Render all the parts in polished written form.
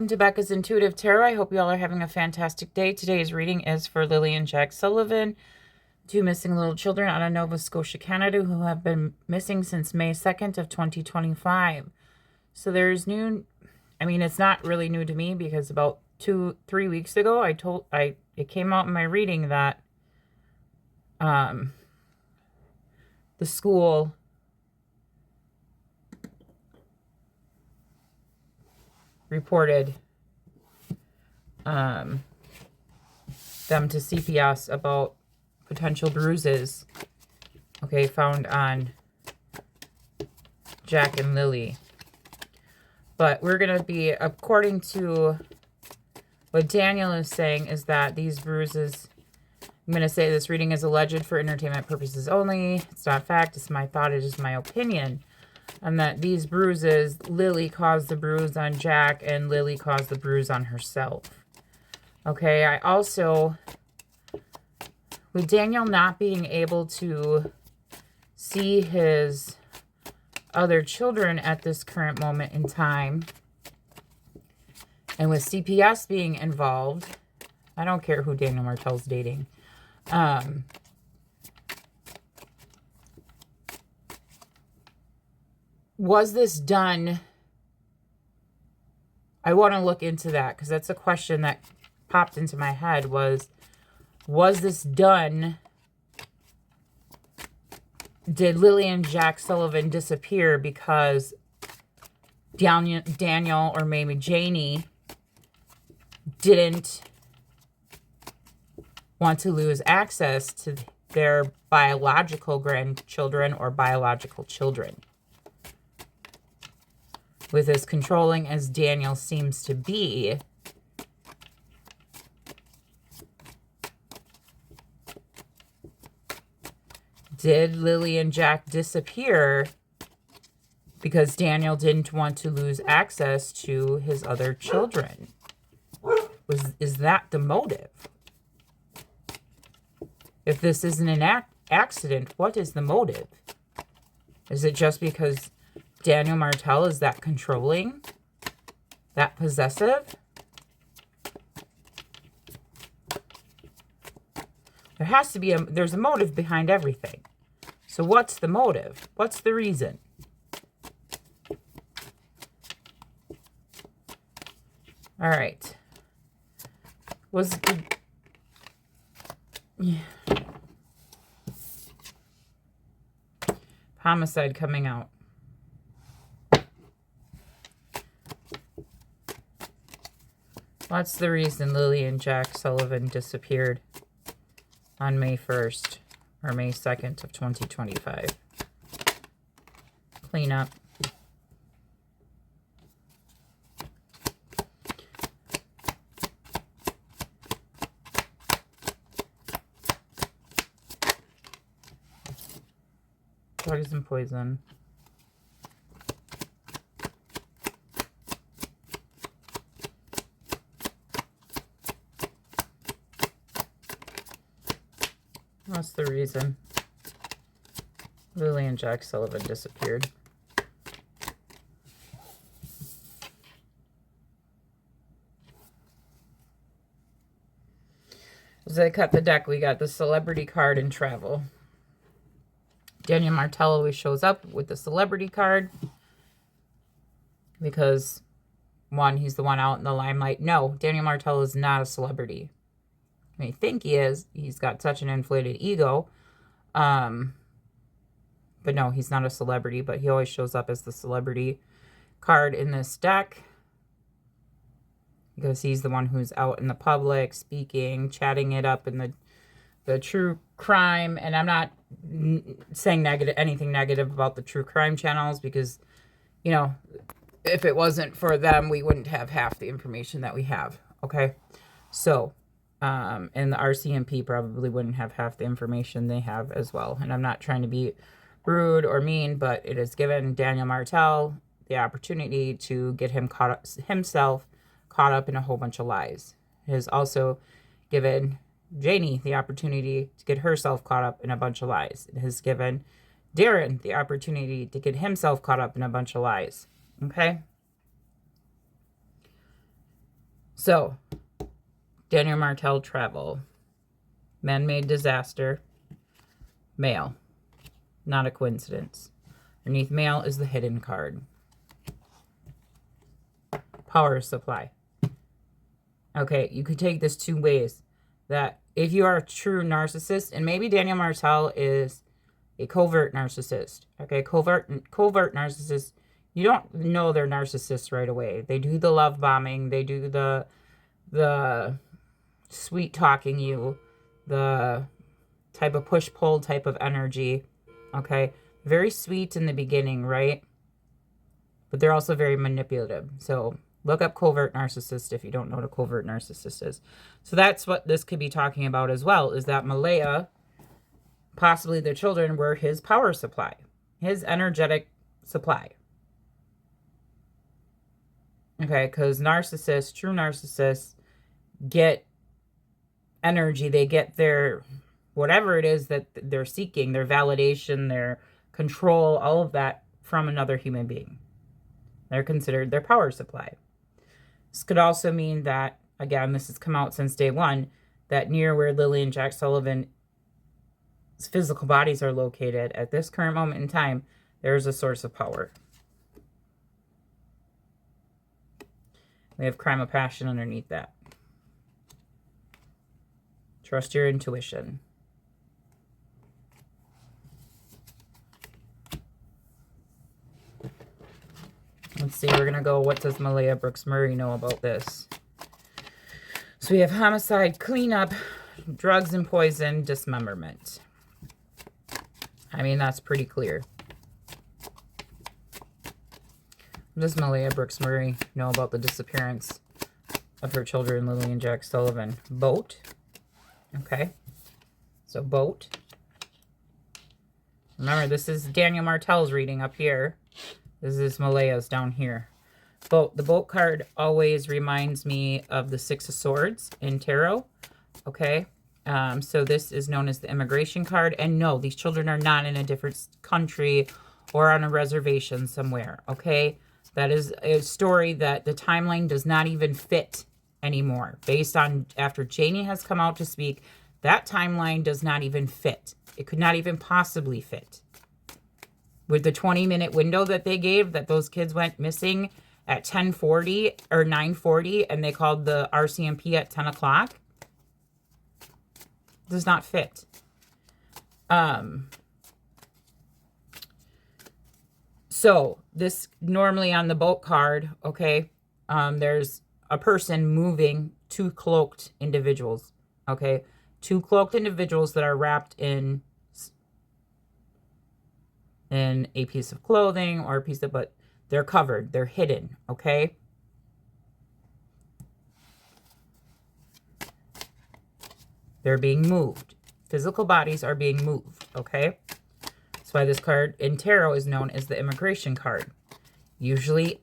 Welcome to Becca's Intuitive Tarot. I hope you all are having a fantastic day. Today's reading is for Lilly and Jack Sullivan, two missing little children out of Nova Scotia, Canada, who have been missing since May 2nd of 2025. So there's new, it's not really new to me because about 2-3 weeks ago, it came out in my reading that the school reported them to CPS about potential bruises, found on Jack and Lilly. But we're going to be, according to what Daniel is saying, is that these bruises, I'm going to say this reading is alleged for entertainment purposes only. It's not fact, it's my thought, it is my opinion. And that these bruises, Lilly caused the bruise on Jack and Lilly caused the bruise on herself. Okay, I also, with Daniel not being able to see his other children at this current moment in time, and with CPS being involved, I don't care who Daniel Martell's dating, was this done? I want to look into that because that's a question that popped into my head. Was this done? Did Lilly and Jack Sullivan disappear because Daniel or maybe Janie didn't want to lose access to their biological grandchildren or biological children? With as controlling as Daniel seems to be, did Lilly and Jack disappear because Daniel didn't want to lose access to his other children? Is that the motive? If this isn't an accident, what is the motive? Is it just because Daniel Martell is that controlling, that possessive? There has to be there's a motive behind everything. So what's the motive? What's the reason? All right. Homicide coming out. What's the reason Lilly and Jack Sullivan disappeared on May 1st or May 2nd of 2025? Clean up. Drugs and poison. What's the reason Lilly and Jack Sullivan disappeared? As I cut the deck, we got the celebrity card and travel. Daniel Martell always shows up with the celebrity card because, one, he's the one out in the limelight. No, Daniel Martell is not a celebrity. I mean, think he is. He's got such an inflated ego. But no, he's not a celebrity, but he always shows up as the celebrity card in this deck because he's the one who's out in the public, speaking, chatting it up in the true crime. And I'm not saying anything negative about the true crime channels because, you know, if it wasn't for them, we wouldn't have half the information that we have. Okay. So, and the RCMP probably wouldn't have half the information they have as well. And I'm not trying to be rude or mean, but it has given Daniel Martell the opportunity to get himself caught up in a whole bunch of lies. It has also given Janie the opportunity to get herself caught up in a bunch of lies. It has given Darren the opportunity to get himself caught up in a bunch of lies. Okay? So, Daniel Martell travel. Man-made disaster. Male. Not a coincidence. Underneath male is the hidden card. Power supply. Okay, you could take this two ways. That if you are a true narcissist, and maybe Daniel Martell is a covert narcissist. Okay, covert narcissist, you don't know they're narcissists right away. They do the love bombing. They do the sweet talking you, the type of push-pull type of energy. Okay, very sweet in the beginning, right? But they're also very manipulative. So look up covert narcissist if you don't know what a covert narcissist is. So that's what this could be talking about as well, is that Malaya, possibly the children, were his power supply, his energetic supply. Okay, because narcissists, true narcissists, get energy. They get their, whatever it is that they're seeking, their validation, their control, all of that from another human being. They're considered their power supply. This could also mean that, again, this has come out since day one, that near where Lilly and Jack Sullivan's physical bodies are located at this current moment in time, there's a source of power. We have crime of passion underneath that. Trust your intuition. Let's see, we're going to go, what does Malaya Brooks Murray know about this? So we have homicide, cleanup, drugs and poison, dismemberment. I mean, that's pretty clear. What does Malaya Brooks Murray know about the disappearance of her children, Lilly and Jack Sullivan? Boat. Okay. So boat. Remember, this is Daniel Martell's reading up here. This is Malaya's down here. Boat. The boat card always reminds me of the Six of Swords in tarot. Okay. So this is known as the immigration card. And no, these children are not in a different country or on a reservation somewhere. Okay. That is a story that the timeline does not even fit anymore. Based on, after Janie has come out to speak, that timeline does not even fit. It could not even possibly fit. With the 20-minute window that they gave, that those kids went missing at 10:40 or 9:40, and they called the RCMP at 10 o'clock, does not fit. So this normally on the boat card, okay, there's a person moving two cloaked individuals, okay, two cloaked individuals that are wrapped in a piece of clothing or a piece of, but they're covered, they're hidden, okay? They're being moved. Physical bodies are being moved, okay? That's why this card in tarot is known as the immigration card. Usually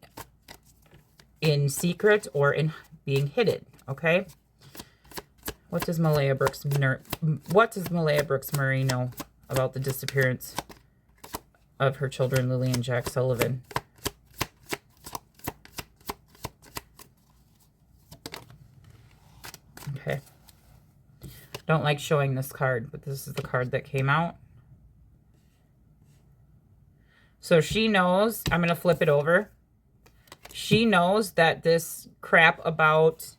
in secret or in being hidden, okay? What does Malaya Brooks Murray know about the disappearance of her children, Lilly and Jack Sullivan? Okay. Don't like showing this card, but this is the card that came out. So she knows, I'm going to flip it over. She knows that this crap about,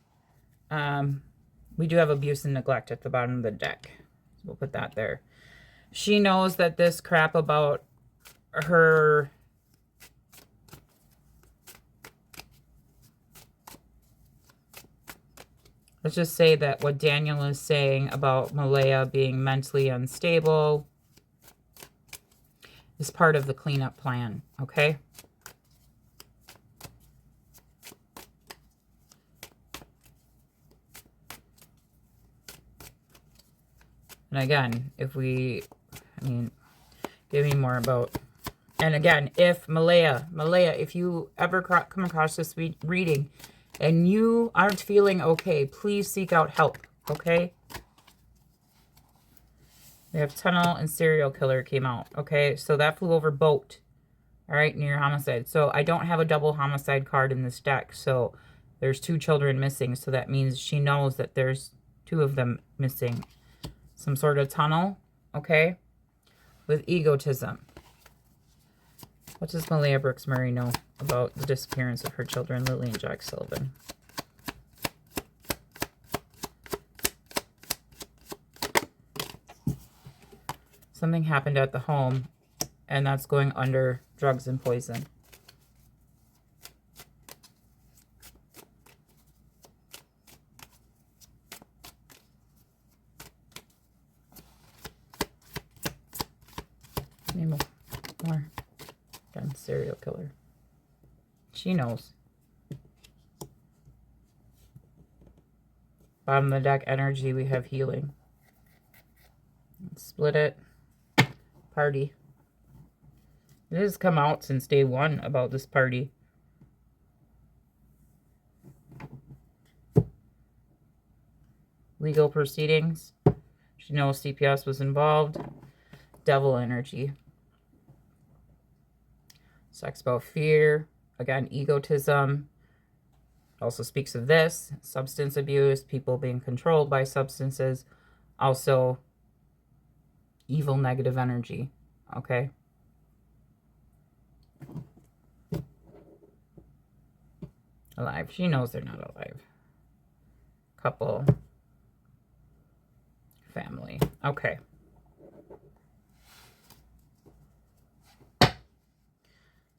we do have abuse and neglect at the bottom of the deck. So we'll put that there. She knows that this crap about her, let's just say that what Daniel is saying about Malaya being mentally unstable is part of the cleanup plan, okay? And again, if we, give me more about, and again, if Malaya, if you ever come across this reading and you aren't feeling okay, please seek out help, okay? We have tunnel and serial killer came out, okay? So that flew over boat, all right, near homicide. So I don't have a double homicide card in this deck. So There's 2 children missing, so that means she knows that there's 2 of them missing. Some sort of tunnel, okay? With egotism. What does Malia Brooks Murray know about the disappearance of her children, Lilly and Jack Sullivan? Something happened at the home, and that's going under drugs and poison. Maybe more. Again, serial killer. She knows. Bottom of the deck energy, we have healing. Split it. Party. It has come out since day 1 about this party. Legal proceedings. She knows CPS was involved. Devil energy. Sex about fear. Again, egotism. Also speaks of this. Substance abuse. People being controlled by substances. Also, evil negative energy. Okay? Alive. She knows they're not alive. Couple. Family. Okay.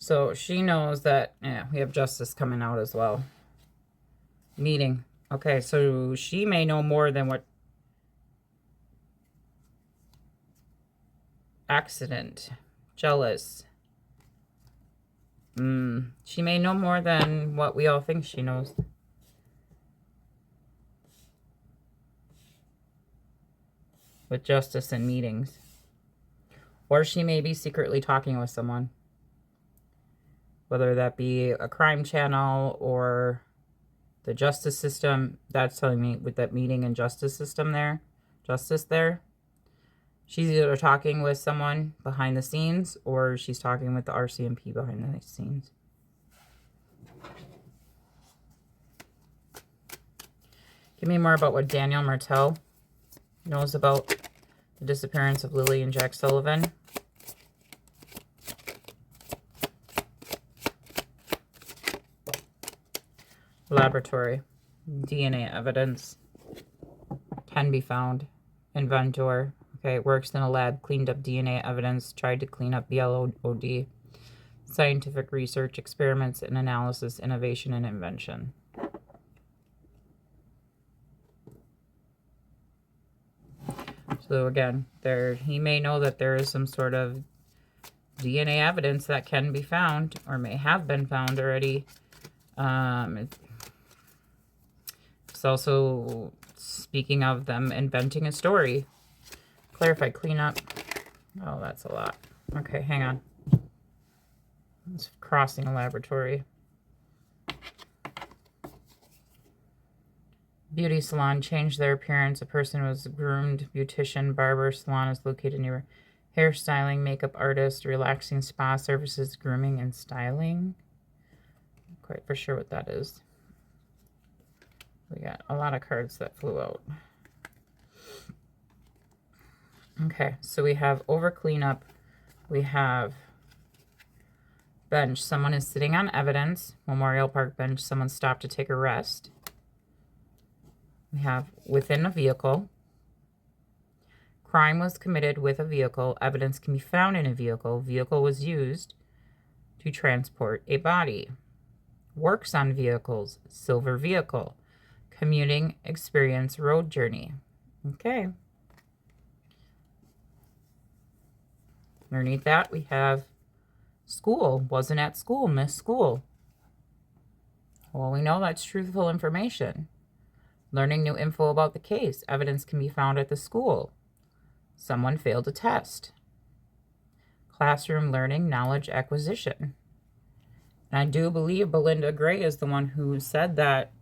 So she knows that, yeah, we have justice coming out as well. Meeting. Okay, so she may know more than what accident. Jealous. She may know more than what we all think she knows. With justice and meetings. Or she may be secretly talking with someone. Whether that be a crime channel or the justice system. That's telling me with that meeting and justice system there. Justice there. She's either talking with someone behind the scenes or she's talking with the RCMP behind the scenes. Give me more about what Daniel Martell knows about the disappearance of Lilly and Jack Sullivan. Laboratory. DNA evidence can be found. Inventor. Okay, works in a lab, cleaned up DNA evidence, tried to clean up BLOD. Scientific research, experiments and analysis, innovation and invention. So again, he may know that there is some sort of DNA evidence that can be found or may have been found already. It's also speaking of them inventing a story. Clarify, clean up. Oh, that's a lot. Okay, hang on. It's crossing a laboratory. Beauty salon changed their appearance. A person was groomed. Beautician, barber, salon is located near hairstyling, makeup artist, relaxing spa services, grooming, and styling. Not quite for sure what that is. We got a lot of cards that flew out. Okay, so we have over cleanup. We have bench. Someone is sitting on evidence. Memorial Park bench. Someone stopped to take a rest. We have within a vehicle. Crime was committed with a vehicle. Evidence can be found in a vehicle. Vehicle was used to transport a body. Works on vehicles. Silver vehicle. Commuting experience road journey. Okay. Underneath that, we have school. Wasn't at school. Missed school. Well, we know that's truthful information. Learning new info about the case. Evidence can be found at the school. Someone failed a test. Classroom learning, knowledge acquisition. And I do believe Belinda Gray is the one who said that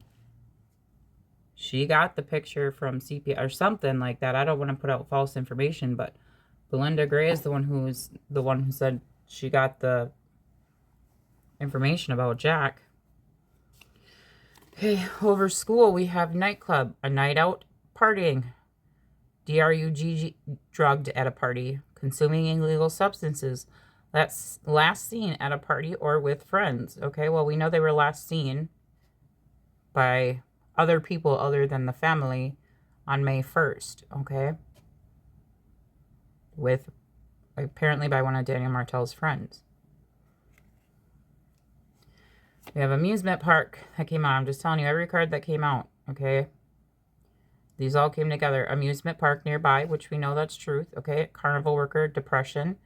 she got the picture from CPS or something like that. I don't want to put out false information, but Belinda Gray is the one who said she got the information about Jack. Okay, over school, we have nightclub, a night out, partying. DRUG, drugged at a party, consuming illegal substances. That's last seen at a party or with friends. Okay, well, we know they were last seen by other people other than the family on May 1st. Okay, with apparently by one of Daniel Martell's friends. We have amusement park that came out. I'm just telling you every card that came out. Okay, these all came together. Amusement park nearby, which we know that's truth. Okay, carnival worker, depression.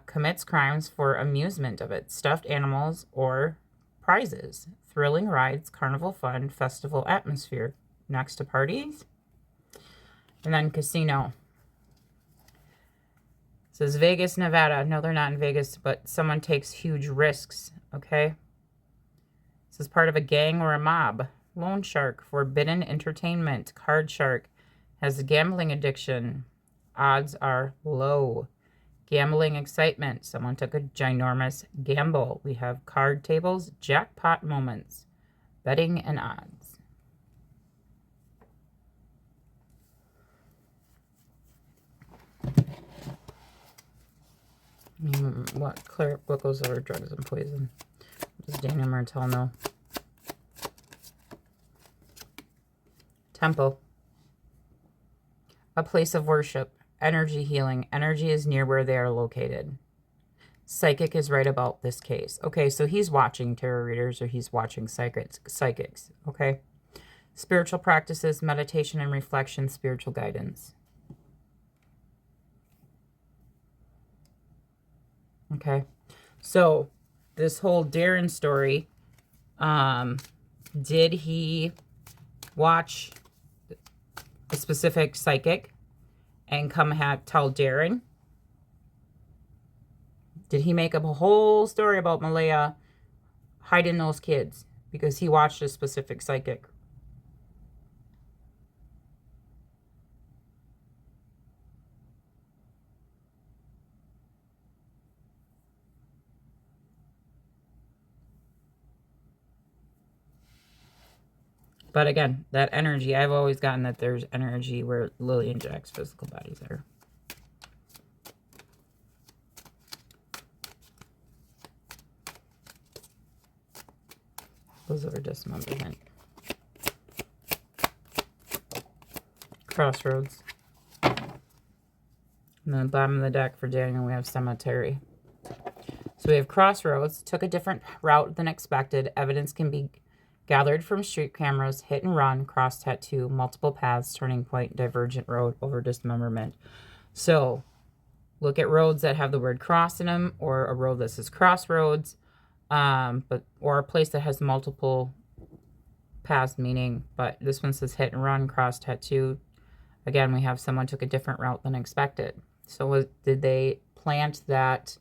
Commits crimes for amusement of it. Stuffed animals or prizes. Thrilling rides, carnival fun, festival atmosphere. Next to parties. And then casino. It says Vegas, Nevada. No, they're not in Vegas, but someone takes huge risks. Okay. This is part of a gang or a mob. Loan shark, forbidden entertainment. Card shark has a gambling addiction. Odds are low. Gambling excitement. Someone took a ginormous gamble. We have card tables, jackpot moments, betting and odds. What goes over drugs and poison? Does Daniel Martell know? Temple. A place of worship. Energy healing. Energy is near where they are located. Psychic is right about this case. Okay, so he's watching tarot readers or he's watching psychics. Okay. Spiritual practices, meditation and reflection, spiritual guidance. Okay. So this whole Darren story, did he watch a specific psychic and come tell Darren? Did he make up a whole story about Malaya hiding those kids because he watched a specific psychic? But again, that energy, I've always gotten that there's energy where Lily and Jack's physical bodies are. Those are dismemberment. Crossroads. And then the bottom of the deck for Daniel, we have cemetery. So we have crossroads. Took a different route than expected. Evidence can be gathered from street cameras, hit and run, cross tattoo, multiple paths, turning point, divergent road, over dismemberment. So look at roads that have the word cross in them, or a road that says crossroads, or a place that has multiple paths meaning. But this one says hit and run, cross tattoo. Again, we have someone took a different route than expected. So did they plant that?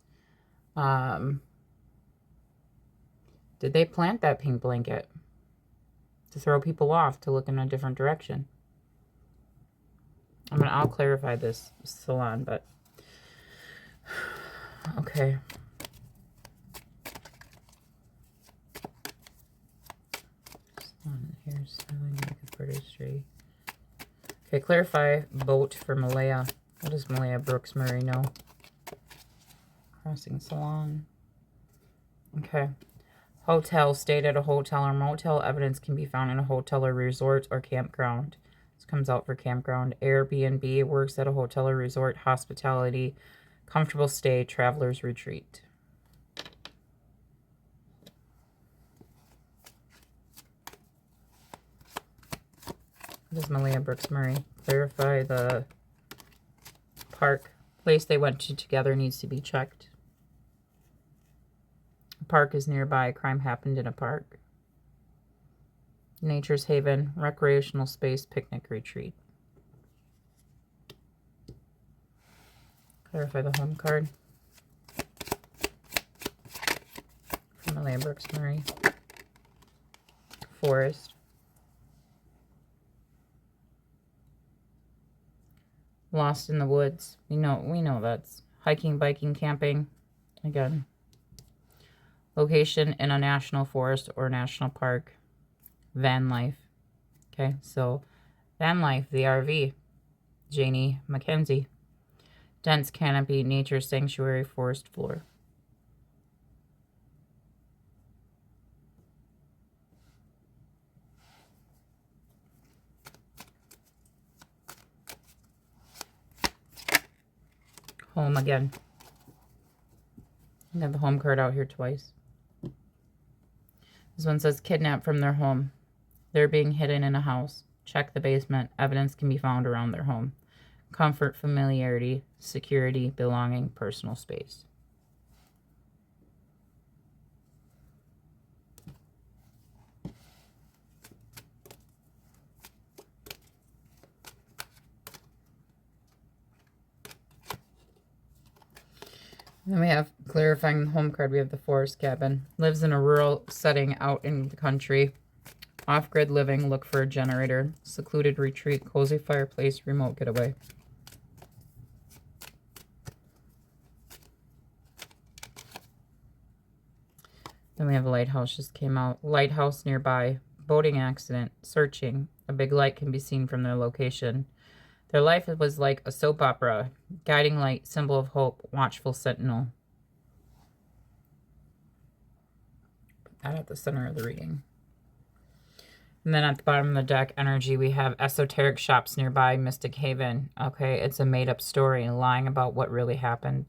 Did they plant that pink blanket to throw people off to look in a different direction? I'll clarify this salon, but okay. Here's artistry. Okay, clarify boat for Malaya. What does Malaya Brooks Murray know? Crossing salon. Okay. Hotel, stayed at a hotel or motel. Evidence can be found in a hotel or resort or campground. This comes out for campground. Airbnb, works at a hotel or resort. Hospitality, comfortable stay, traveler's retreat. What is Malaya Brooks Murray? Clarify the park. Place they went to together needs to be checked. A park is nearby. Crime happened in a park. Nature's haven, recreational space, picnic retreat. Clarify the home card. From Malaya Brooks Murray. Forest. Lost in the woods. We know that's hiking, biking, camping. Again. Location in a national forest or national park. van life. Okay, so van life, the RV, Janie Mackenzie. Dense canopy, nature sanctuary, forest floor. Home again. I got the home card out here twice. This one says kidnapped from their home. They're being hidden in a house. Check the basement. Evidence can be found around their home. Comfort, familiarity, security, belonging, personal space. Then we have clarifying the home card. We have the forest cabin. Lives in a rural setting out in the country. Off-grid living. Look for a generator. Secluded retreat. Cozy fireplace. Remote getaway. Then we have a lighthouse just came out. Lighthouse nearby. Boating accident. Searching. A big light can be seen from their location. Their life was like a soap opera. Guiding light, symbol of hope, watchful sentinel. Put that at the center of the reading. And then at the bottom of the deck, energy, we have esoteric shops nearby, Mystic Haven. Okay, it's a made-up story, lying about what really happened.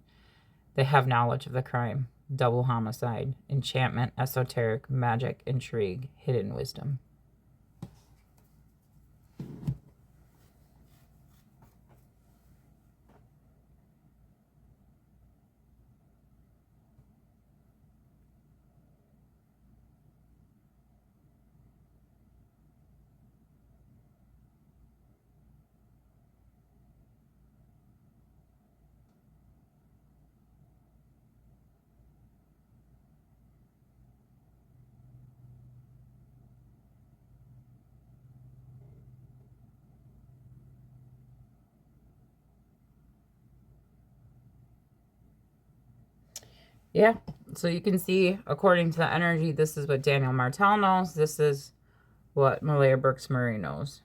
They have knowledge of the crime. Double homicide, enchantment, esoteric, magic, intrigue, hidden wisdom. Yeah, so you can see, according to the energy, this is what Daniel Martell knows. This is what Malaya Brooks Murray knows.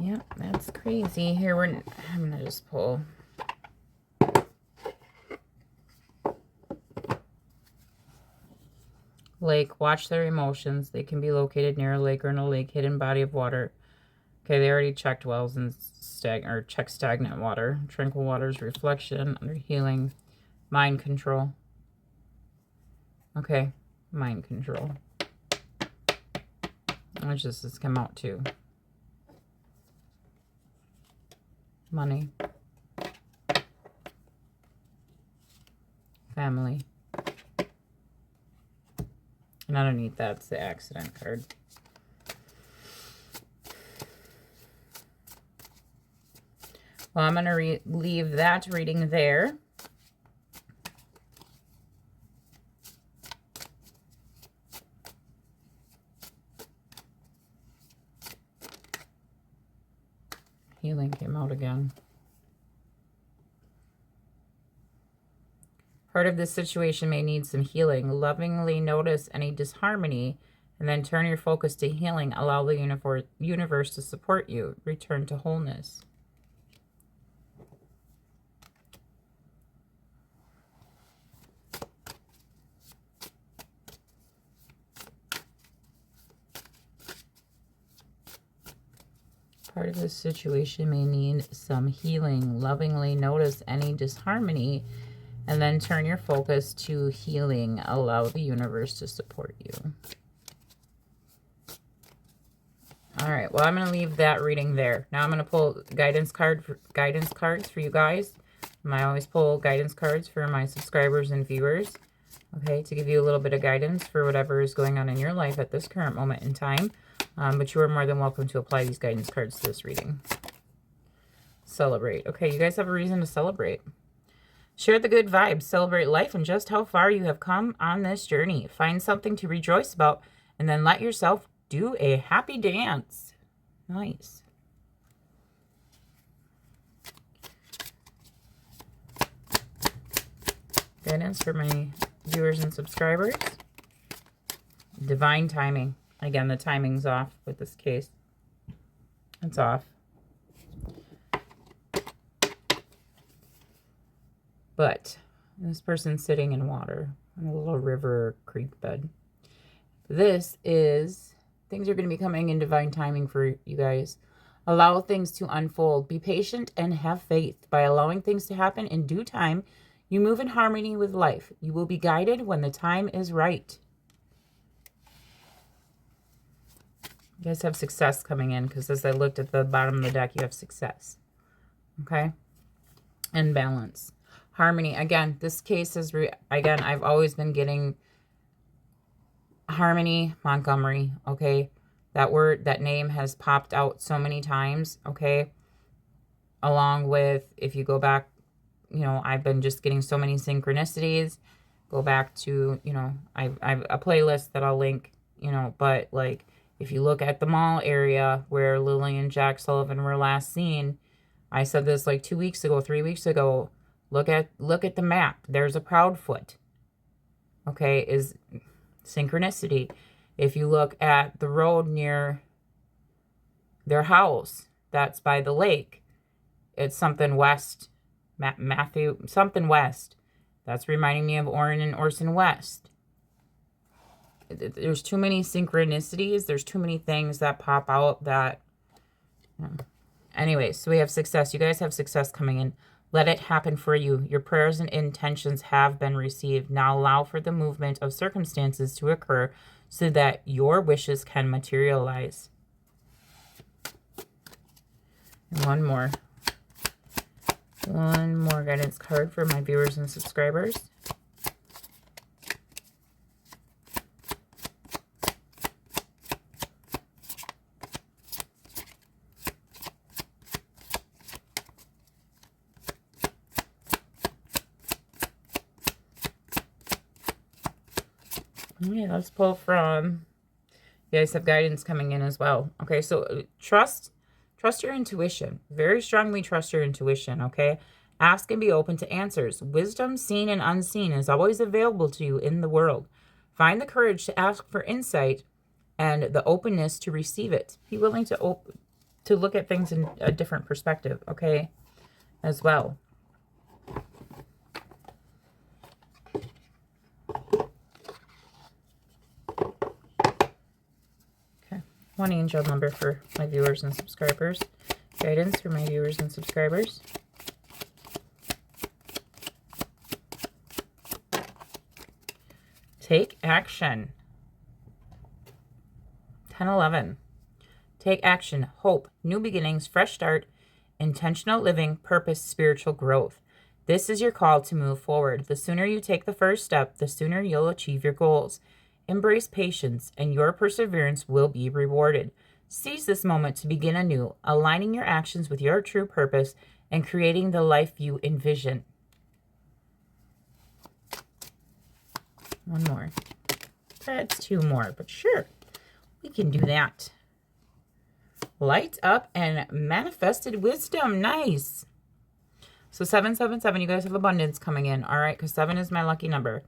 Yeah, that's crazy. Here I'm gonna just pull. Lake, watch their emotions. They can be located near a lake or in a lake, hidden body of water. Okay, they already checked wells and checked stagnant water. Tranquil waters, reflection, under healing, mind control. Okay, mind control. Which this come out too. Money. Family. And underneath that's the accident card. Well, I'm going to leave that reading there. Healing came out again. Part of this situation may need some healing. Lovingly notice any disharmony and then turn your focus to healing. Allow the universe to support you. Return to wholeness. Part of this situation may need some healing. Lovingly notice any disharmony and then turn your focus to healing. Allow the universe to support you. All right, well, I'm going to leave that reading there. Now I'm going to pull guidance cards for you guys. I always pull guidance cards for my subscribers and viewers, okay, to give you a little bit of guidance for whatever is going on in your life at this current moment in time. But you are more than welcome to apply these guidance cards to this reading. Celebrate. Okay, you guys have a reason to celebrate. Share the good vibes, celebrate life and just how far you have come on this journey. Find something to rejoice about and then let yourself do a happy dance. Nice. Guidance for my viewers and subscribers. Divine timing. Again, the timing's off with this case. It's off. But this person's sitting in water, in a little river or creek bed. This is, things are going to be coming in divine timing for you guys. Allow things to unfold. Be patient and have faith. By allowing things to happen in due time, you move in harmony with life. You will be guided when the time is right. You guys have success coming in, because as I looked at the bottom of the deck, you have success. Okay? And balance. Harmony. Again, this case is, again, I've always been getting Harmony Montgomery. Okay? That word, that name has popped out so many times. Okay? Along with, if you go back, you know, I've been just getting so many synchronicities. Go back to, you know, I've a playlist that I'll link, you know, but like, if you look at the mall area where Lilly and Jack Sullivan were last seen, I said this like 2 weeks ago, 3 weeks ago. Look at the map. There's a Proudfoot. Okay, is synchronicity. If you look at the road near their house, that's by the lake. It's something west. Matthew, something west. That's reminding me of Orrin and Orson West. There's too many synchronicities. There's too many things that pop out that... Anyways, so we have success. You guys have success coming in. Let it happen for you. Your prayers and intentions have been received. Now allow for the movement of circumstances to occur so that your wishes can materialize. And one more. One more guidance card for my viewers and subscribers. Okay, let's pull from, you guys have guidance coming in as well. Okay, so trust your intuition. Very strongly trust your intuition, okay? Ask and be open to answers. Wisdom, seen and unseen, is always available to you in the world. Find the courage to ask for insight and the openness to receive it. Be willing to look at things in a different perspective, okay, as well. One angel number for my viewers and subscribers. Guidance for my viewers and subscribers. Take action. 10-11. Take action. Hope. New beginnings. Fresh start. Intentional living. Purpose. Spiritual growth. This is your call to move forward. The sooner you take the first step, the sooner you'll achieve your goals. Embrace patience, and your perseverance will be rewarded. Seize this moment to begin anew, aligning your actions with your true purpose and creating the life you envision. One more. That's two more, but sure, we can do that. Light up and manifested wisdom. Nice. So 777, you guys have abundance coming in. All right, because 7 is my lucky number.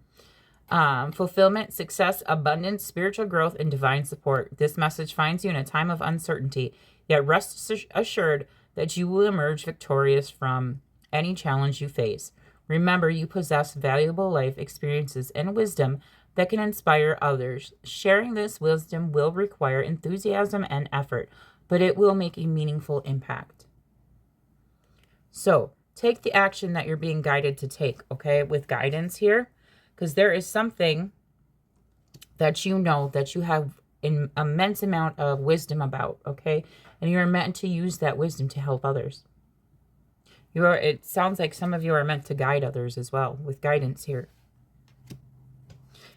Fulfillment, success, abundance, spiritual growth, and divine support. This message finds you in a time of uncertainty, yet rest assured that you will emerge victorious from any challenge you face. Remember, you possess valuable life experiences and wisdom that can inspire others. Sharing this wisdom will require enthusiasm and effort, but it will make a meaningful impact. So, take the action that you're being guided to take, okay, with guidance here. Because there is something that you know that you have an immense amount of wisdom about, okay? And you're meant to use that wisdom to help others. It sounds like some of you are meant to guide others as well with guidance here.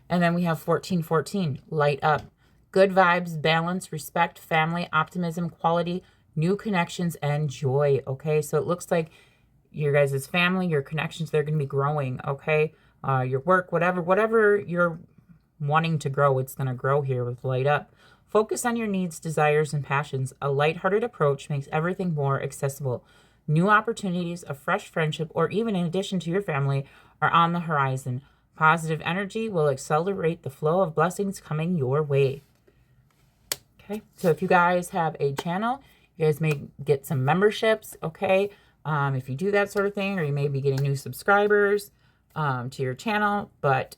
And then we have 1414, light up. Good vibes, balance, respect, family, optimism, quality, new connections, and joy, okay? So it looks like your guys' family, your connections, they're going to be growing, okay? Your work, whatever you're wanting to grow, it's going to grow here with Light Up. Focus on your needs, desires, and passions. A lighthearted approach makes everything more accessible. New opportunities, a fresh friendship, or even in addition to your family are on the horizon. Positive energy will accelerate the flow of blessings coming your way. Okay, so if you guys have a channel, you guys may get some memberships, okay? If you do that sort of thing, or you may be getting new subscribers to your channel, but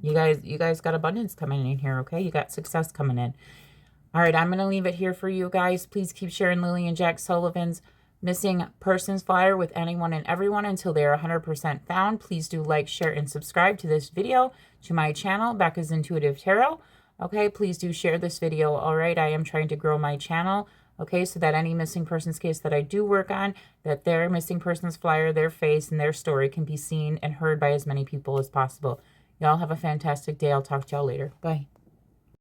you guys got abundance coming in here, okay? You got success coming in. All right, I'm going to leave it here for you guys. Please keep sharing Lilly and Jack Sullivan's missing persons flyer with anyone and everyone until they are 100% found. Please do like, share, and subscribe to this video, to my channel, Becca's Intuitive Tarot. Okay, please do share this video. All right, I am trying to grow my channel, okay, so that any missing persons case that I do work on, that their missing persons flyer, their face, and their story can be seen and heard by as many people as possible. Y'all have a fantastic day. I'll talk to y'all later. Bye.